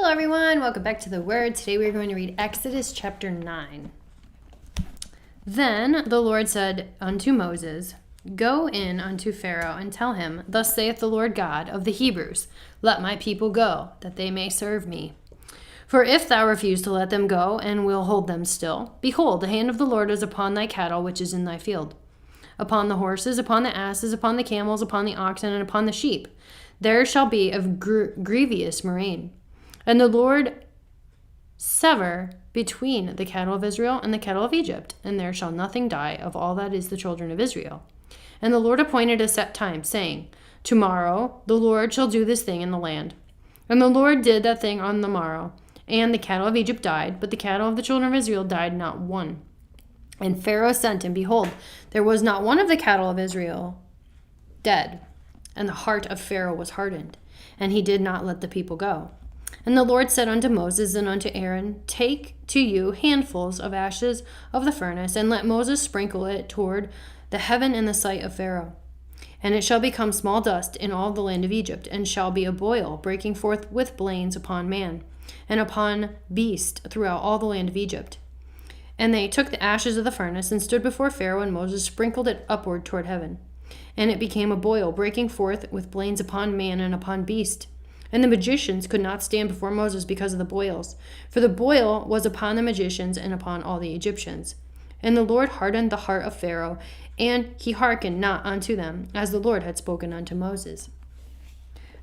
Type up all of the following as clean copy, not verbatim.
Hello everyone, welcome back to the Word. Today we're going to read Exodus chapter 9. Then the Lord said unto Moses, Go in unto Pharaoh and tell him, Thus saith the Lord God of the Hebrews, Let my people go, that they may serve me. For if thou refuse to let them go, and will hold them still, behold, the hand of the Lord is upon thy cattle which is in thy field, upon the horses, upon the asses, upon the camels, upon the oxen, and upon the sheep. There shall be a grievous murrain. And the Lord sever between the cattle of Israel and the cattle of Egypt, and there shall nothing die of all that is the children of Israel. And the Lord appointed a set time, saying, Tomorrow the Lord shall do this thing in the land. And the Lord did that thing on the morrow, and the cattle of Egypt died, but the cattle of the children of Israel died not one. And Pharaoh sent, and behold, there was not one of the cattle of Israel dead. And the heart of Pharaoh was hardened, and he did not let the people go. And the Lord said unto Moses and unto Aaron, Take to you handfuls of ashes of the furnace, and let Moses sprinkle it toward the heaven in the sight of Pharaoh. And it shall become small dust in all the land of Egypt, and shall be a boil, breaking forth with blains upon man, and upon beast throughout all the land of Egypt. And they took the ashes of the furnace, and stood before Pharaoh, and Moses sprinkled it upward toward heaven. And it became a boil, breaking forth with blains upon man and upon beast. And the magicians could not stand before Moses because of the boils, for the boil was upon the magicians and upon all the Egyptians. And the Lord hardened the heart of Pharaoh, and he hearkened not unto them, as the Lord had spoken unto Moses.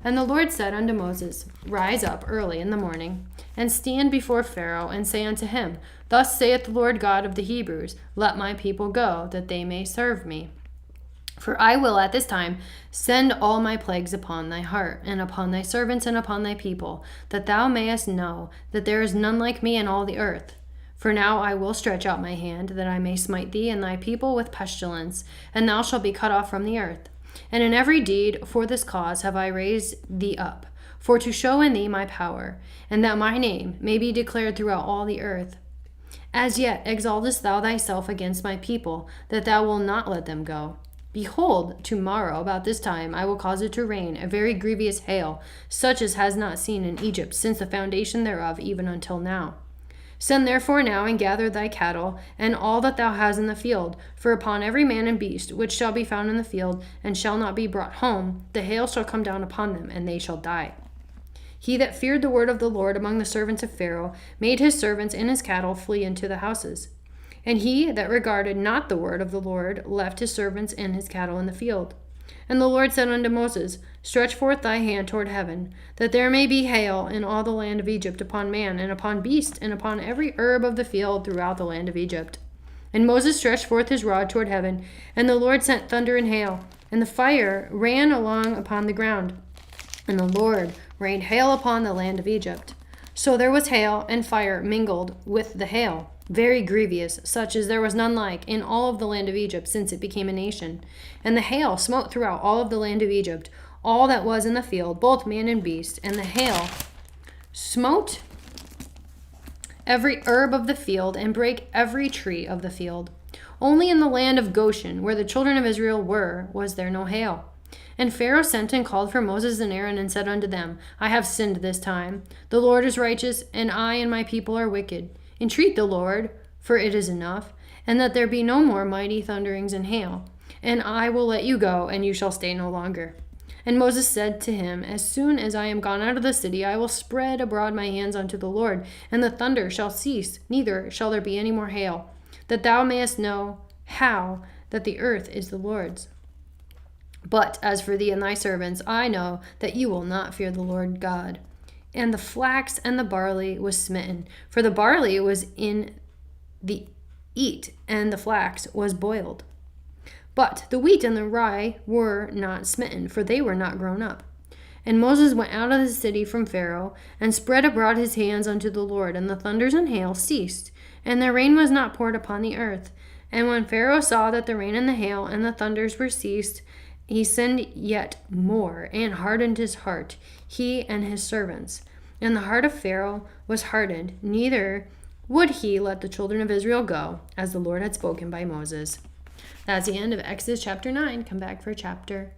And the Lord said unto Moses, Rise up early in the morning, and stand before Pharaoh, and say unto him, Thus saith the Lord God of the Hebrews, Let my people go, that they may serve me. For I will at this time send all my plagues upon thy heart, and upon thy servants, and upon thy people, that thou mayest know that there is none like me in all the earth. For now I will stretch out my hand, that I may smite thee and thy people with pestilence, and thou shalt be cut off from the earth. And in every deed for this cause have I raised thee up, for to show in thee my power, and that my name may be declared throughout all the earth. As yet exaltest thou thyself against my people, that thou wilt not let them go. Behold, tomorrow about this time I will cause it to rain, a very grievous hail, such as has not seen in Egypt since the foundation thereof even until now. Send therefore now and gather thy cattle, and all that thou hast in the field, for upon every man and beast which shall be found in the field, and shall not be brought home, the hail shall come down upon them, and they shall die. He that feared the word of the Lord among the servants of Pharaoh made his servants and his cattle flee into the houses. And he that regarded not the word of the Lord left his servants and his cattle in the field. And the Lord said unto Moses, Stretch forth thy hand toward heaven, that there may be hail in all the land of Egypt upon man, and upon beast, and upon every herb of the field throughout the land of Egypt. And Moses stretched forth his rod toward heaven, and the Lord sent thunder and hail, and the fire ran along upon the ground. And the Lord rained hail upon the land of Egypt. So there was hail and fire mingled with the hail, very grievous, such as there was none like in all of the land of Egypt since it became a nation. And the hail smote throughout all of the land of Egypt, all that was in the field, both man and beast. And the hail smote every herb of the field, and brake every tree of the field. Only in the land of Goshen, where the children of Israel were, was there no hail. And Pharaoh sent and called for Moses and Aaron, and said unto them, I have sinned this time. The Lord is righteous, and I and my people are wicked. Entreat the Lord, for it is enough, and that there be no more mighty thunderings and hail. And I will let you go, and you shall stay no longer. And Moses said to him, As soon as I am gone out of the city, I will spread abroad my hands unto the Lord, and the thunder shall cease, neither shall there be any more hail, that thou mayest know how that the earth is the Lord's. But as for thee and thy servants, I know that you will not fear the Lord God. And the flax and the barley was smitten, for the barley was in the eat, and the flax was boiled. But the wheat and the rye were not smitten, for they were not grown up. And Moses went out of the city from Pharaoh, and spread abroad his hands unto the Lord, and the thunders and hail ceased, and the rain was not poured upon the earth. And when Pharaoh saw that the rain and the hail and the thunders were ceased, he sinned yet more, and hardened his heart, he and his servants. And the heart of Pharaoh was hardened, neither would he let the children of Israel go, as the Lord had spoken by Moses. That's the end of Exodus chapter 9. Come back for chapter